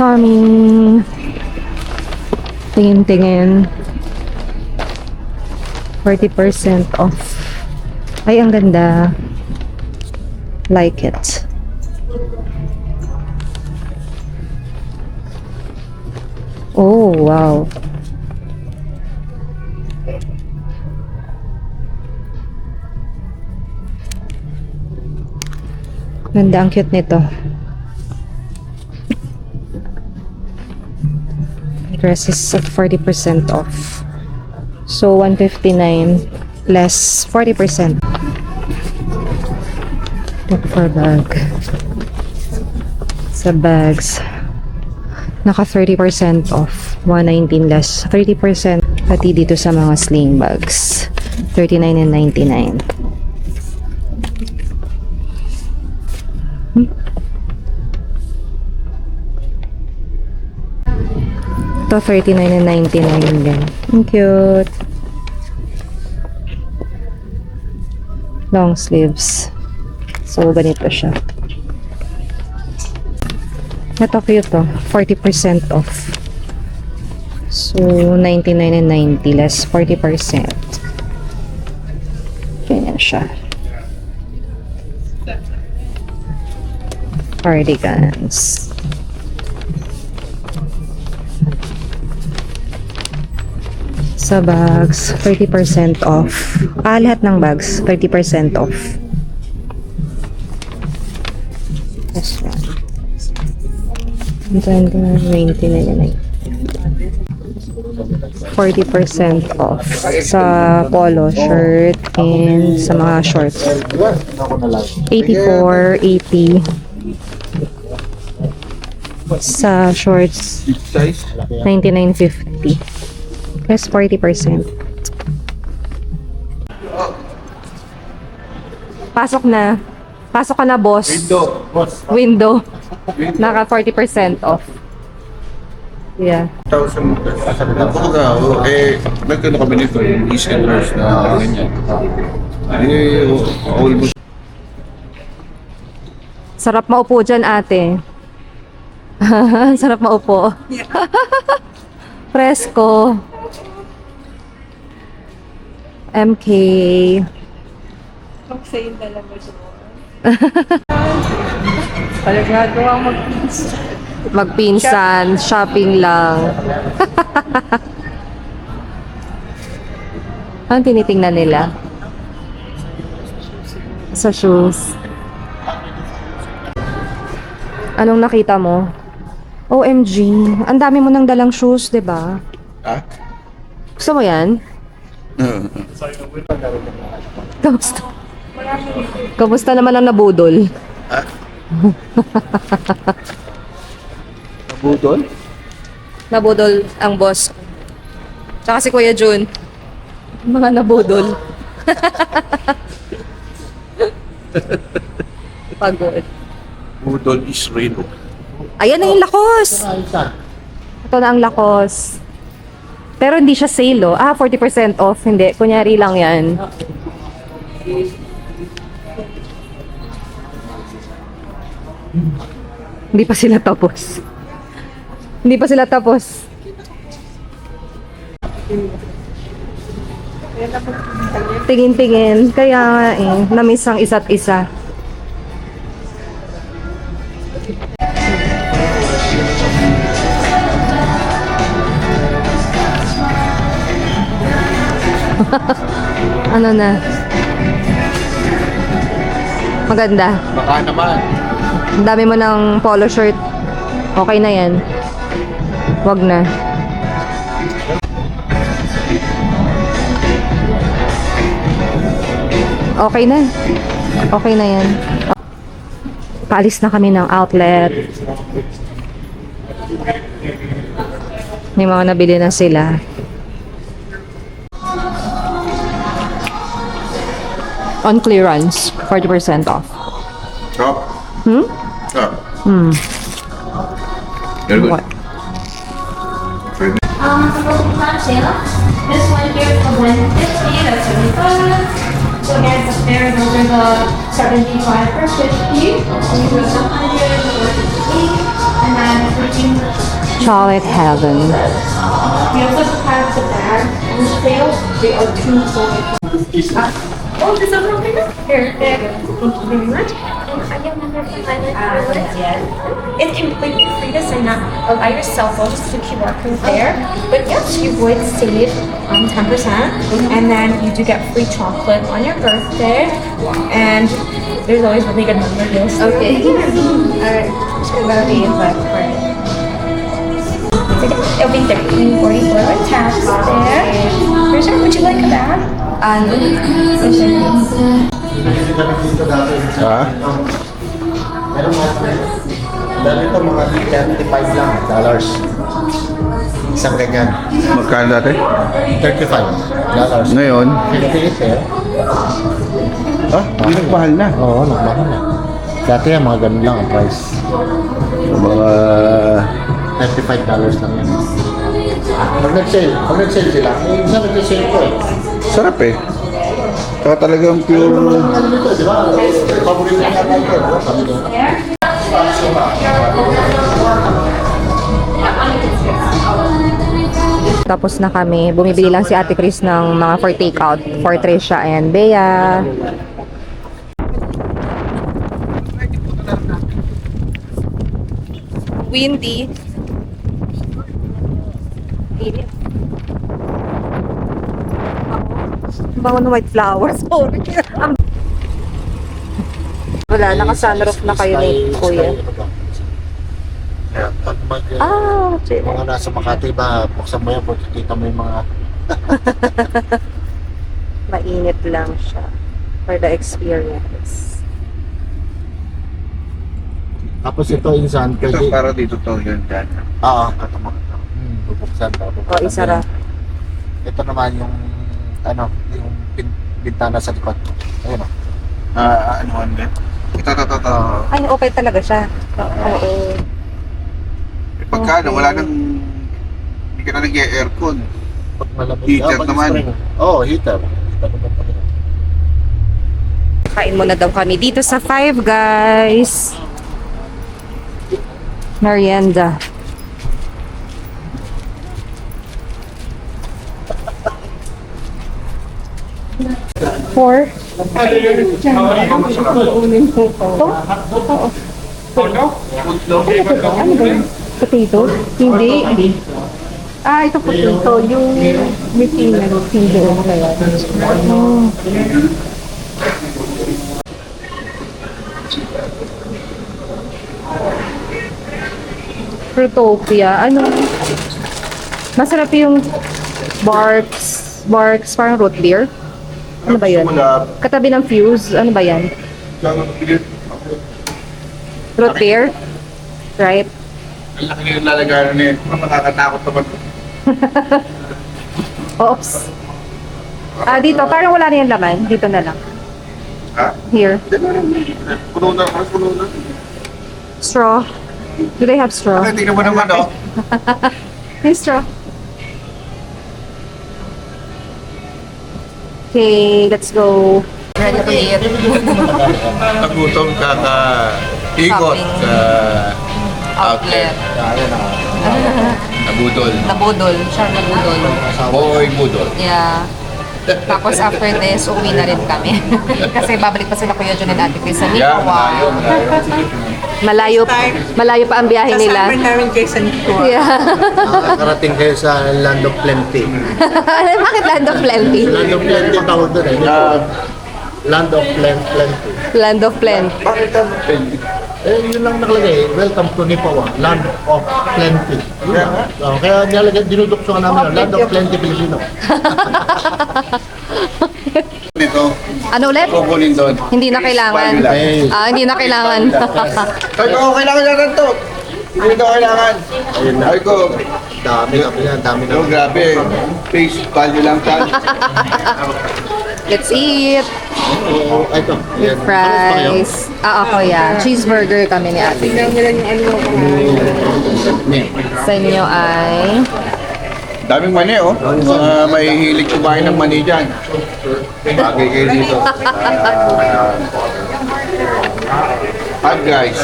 Tommy. Tingin-tingin. 40% off. Ay, ang ganda. Like it. Oh, wow. Ganda, ang cute nito. Dress is at 40% off. So, 159 less 40%. Look for bag. Sa bags. Naka 30% off. 119 less 30%. Pati dito sa mga sling bags. 39 and 99. Ito, 39 and 99 din. Ang cute. Long sleeves. So, ganito siya. Ito cute to. 40% off. So, 99 and 90 less 40%. Ganyan siya. Cardigans. Sa bags, 30% off. Lahat ng bags, 30% off. This one. 99. 40% off sa polo shirt and sa mga shorts. 84, 80. Sa shorts, 99.50. Plus 40%. Pasok na. Pasok ka na, boss. Window. Naka 40% off. Yeah. 1,000 pesos. Nagkano kami nito, yung e-sellers na ganyan. Almost. Sarap maupo dyan, ate. Sarap maupo. Presko. MK. Mag-sale na lang mo siya. Palagado ang magpinsan, shopping lang. Anong tinitingnan nila? Sa shoes. Anong nakita mo? OMG, ang dami mo nang dalang shoes, 'di ba? Ah? Gusto mo 'yan? Kamusta? Kamusta naman ang nabudol? Ah? Nabudol? Nabudol ang boss. Tsaka si Kuya Jun. Mga nabudol. Pagod. Budol is Reno. Ayan na yung lakos. Ito na ang lakos. Pero hindi siya sale, oh. 40% off. Hindi. Kunyari lang yan. Hindi pa sila tapos. Hindi pa sila tapos. Tingin-tingin. Kaya nga eh. Namiss ang isa't isa. Ano na? Maganda. Baka naman. Ang dami mo ng polo shirt. Okay na yan. Wag na. Okay na. Okay na yan. Paalis na kami ng outlet. May mga nabili na sila. On clearance, 40% off. Shop? Hmm? Shop. Very good. What? Sale. This one here is the 150, that's 75. So here's the fair, those are the 75 for 50. And you go 100, 150, and then 15 Chocolate heaven. We also have the bags on sale. They are $2. Oh, this is something here. Thank you very much. Yes. It's completely free to sign up by your cell phone, just the QR code there. But yes, you would save 10%, and then you do get free chocolate on your birthday, and there's always really good member deals. Okay. Alright, just gonna be in left for it. It'll be $13.44 with tax there. Richard, would you like a bag? Ano? Ha? Meron mga dahil ito mga $35 lang, dollars. Isang ganyan. Magkano dati? $35. Ngayon? 58 eh. Ah, hindi nagmahal na. Oo, nagmahal na. Dati yan, mga ganun lang ang price. Mga... $35 lang yan. Pag nag-sale sila, isa nag-sale ko eh. Sarap eh. Saka talagang pure... Ano nito, di ba? Paborito niya tayo, di ba? Sabi ko. Tapos na kami. Bumibili lang si Ate Chris ng mga for takeout for Trisha and Bea. Windy. Bango ng white flowers. Wala, naka-sunroof na kayo ni Kuya. Pag Okay. mga nasa Makati ba, buksan mo yan, kita mo yung mga Mainit lang siya for the experience. tapos ito insan, Ito pwede. para dito to yun dyan. Katama. Bubuksan ba? O, isara. Ito naman yung yung bintana sa likod. Ayun o. Anuhan din. Ito. Ay, okay talaga siya. Oo. Pagkano, wala nang... Hindi ka na nag-aircon. Pag malamig. Heater pag naman. spring. Oo, heater. Heater naman kami. Kain muna daw kami dito sa Five Guys. Merienda. Four. Potato? Hindi. Ah, ito potato. Yung missing na hindi mo kaya. Fruitopia. Ano? Masarap yung Barks, parang root beer. Ano ba yun? Katabi ng Fuse. Ano ba yan? Root beer? Right? Ang laki yung lalagaran niya. Nakakatakot naman. Oops. Dito. Parang wala na yung laman. Dito na lang. Ha? Here. Puno na. Straw. Do they have straw? Tingnan mo naman, oh. May straw. Okay, let's go. Ready to eat. Nagutom ka ikot sa outlet. Nabudol. Nabudol. Siya nabudol. Boy budol. Yeah. Tapos after this, uwi na rin kami. Kasi babalik pa sila Kuya John and Ate Chris sa Yeah, Malayo. Malayo pa ang biyahe nila. Kasama namin kayo sa Nicoa. Yeah. Nakakarating kayo sa Land of Plenty. Bakit Land of Plenty? Land of Plenty tawag doon eh. Land of Plenty. Land of Plenty. Bakit ang pwede? Yun lang nakalagay. Welcome to Nipawa. Land of Plenty. Yun lang. Kaya nilalagay, dinudukso ka namin. Land of Plenty Filipino. Nito, Ano ulit? kukunin doon. Hindi na kailangan. Okay. Hindi na kailangan. Sabi ko, kailangan natin to. Hindi ito kailangan. Ayun na. Sabi ko, Dami na. Dami na. oh, grabe. Face value lang tayo. Let's eat. Ito. With fries. Ako yeah. Cheeseburger kami ni Ate. Sa inyo ay... Daming mani, oh. Mga may hilig kumain ng mani dyan. Bagay kayo dito. Five Guys.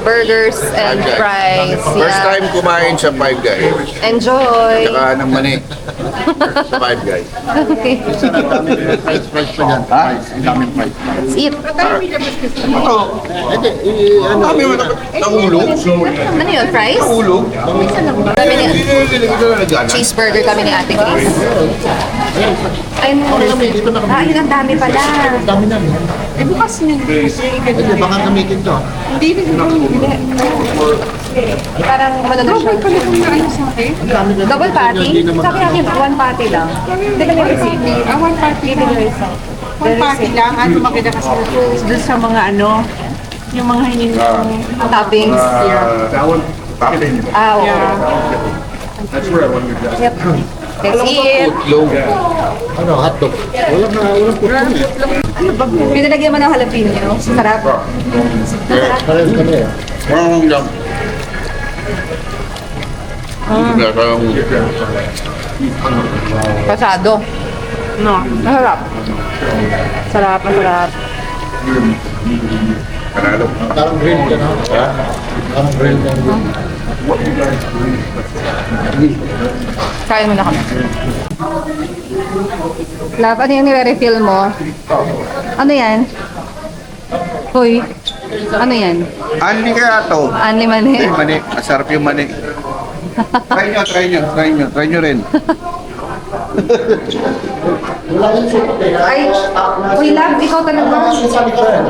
Burgers and Five Guys. fries. First Yeah. time kumain sa Five Guys. Enjoy! Saka ng mani. Sa Five Guys. Okay. Ang daming fries pa dyan. Ang daming fries. Let's eat. Hindi, Ang dami mo nahulog. Ano yun? Fries? Nahulog. Kami ni cheeseburger kami ni Ate Chris. Ayun mo. dito na kami. Ah, yun ang dami pala. Ang dami namin. Eh, bukas niyo. Hindi, baka gamitin to. Parang manalo siya. Ang dami na. Double patty? Hindi naman Sabi natin, one patty lang. Hindi ba yung receipt? One party lang. One party lang. At makita kasi doon sa mga ano, yung mga hiningi kong Toppings. Ah, oo. Yep. Let's eat. Low. Ano, hotdog. Walang putol eh. Pinalagyan mo ng jalapeno. Sarap. Parang kami eh. Parang lang. Pasado. no. Masarap. Sarap, masarap. Panalo. Parang grill ka na. Parang grill ka na. Kain mo na kami. Love, ano yung nire-refill mo? Ano yan? Hoy, ano yan? Anli kaya to? Anli mani. Mani. Masarap yung mani. Try nyo rin. Ay, uy, love, ikaw talaga.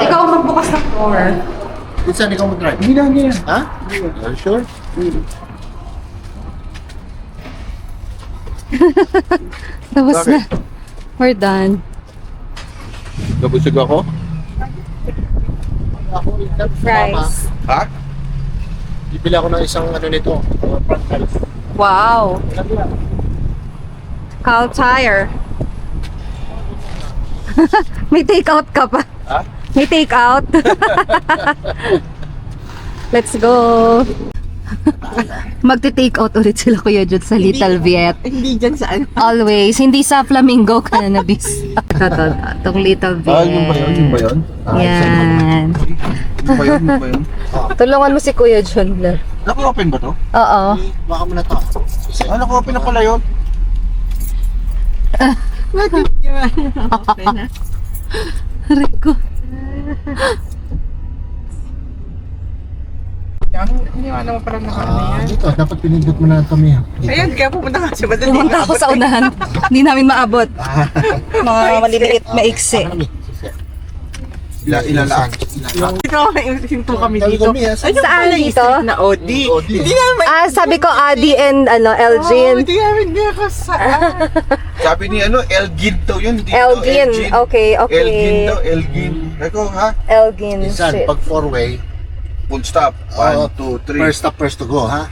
Ikaw ang magbukas ng door. Minsan ikaw mag-try. Hindi na niya. Ha? Are you sure? Tapos na. We're done. Nabusog ako? Ako, Fries. Ha? Bibili ako ng isang ano nito. Franchise. Wow. Cal Tire. May take out ka pa. Ha? May take out. Let's go. Magte-take out ulit sila Kuya Jud sa Little Viet. Hindi dyan sa ano. Always. Hindi sa Flamingo ka na nabis. Itong Little Viet. Yung ba yun? Yan. Yung ba yun? Tulungan mo si Kuya Jun. Naka-open ba to? Oo. Baka mo na to. Ah, naka-open na pala yun. Rico. Iniwan mo parang naka Dito, dapat pinindot mo na kami. Ayan, kaya pumunta ka sa madali. Pumunta ako sa unahan. Hindi namin maabot. Mga maliliit, maiksi. Ilalaan. Ito, hinto kami Sabi dito. kami, ah, Ano Saan pala yung dito? street na Odi? Hindi namin Sabi ko Adi and Elgin. Hindi namin niya ako saan. Sabi ni Elgin daw yun. Dito, Elgin. Okay, okay. Elgin daw, Elgin. Eko ha? Elgin. Minsan, Shit. pag four-way, Full stop. 1, 2, 3. first stop, first to go, ha?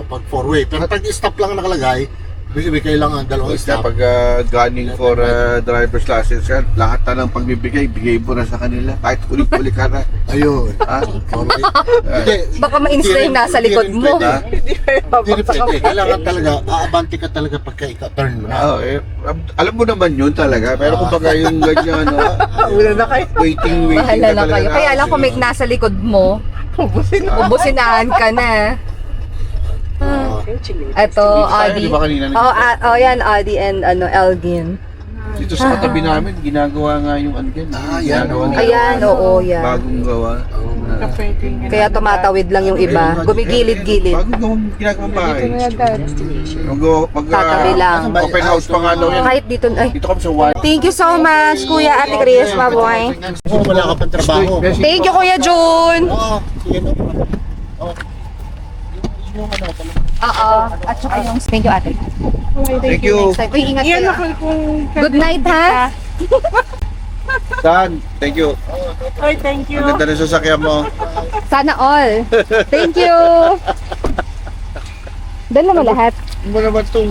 Pag four-way. Pero pag stop lang nakalagay, may kailangan dalawang stop. Kapag gunning for driver's license yan, lahat na ng pagbibigay, bigay mo na sa kanila. Kahit uli-uli ka na. Ayun. Ha? Four-way. Hindi. Baka mainis na yung nasa likod mo. Hindi rin pwede. Kailangan talaga, aabante ka talaga pagka ika-turn mo na. Alam mo naman yun talaga. Pero kung baka yung ganyan, Una na kayo. waiting Bahala ka na talaga. kayo. Kaya lang kung may nasa likod mo, ubusinahan ka na. Ito, Adi. Di ba kanina? Yan, Adi and Elgin. Dito sa katabi namin, ginagawa nga yung yan. yan. Ginagawa nila. Ayan, oo, yan. Bagong gawa. Kaya tumatawid lang yung iba. Gumigilid-gilid. Bagong gawang ginagawang bahay. Tatabi lang. Open house pa nga daw yan. Kahit dito, ay. Dito kami sa one. Thank you so much, Kuya Ate Chris, mabuhay. Kung wala ka pang trabaho. Thank you, Kuya Jun. Oo, sige no. Oo. At saka yung thank you, Ate. Thank you. Next time. Uy, ingat Iyan kayo. ako kung... Good night, ha? Dan, thank you. Oy, thank you. Ang ganda ng sasakyan mo. Sana all. Thank you. Dala mo lahat. Mo naman itong...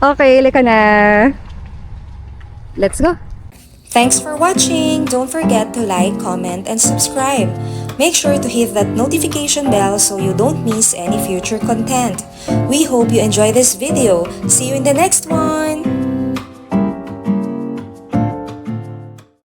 Okay, lika na. Let's go. Thanks for watching! Don't forget to like, comment, and subscribe. Make sure to hit that notification bell so you don't miss any future content. We hope you enjoy this video. See you in the next one!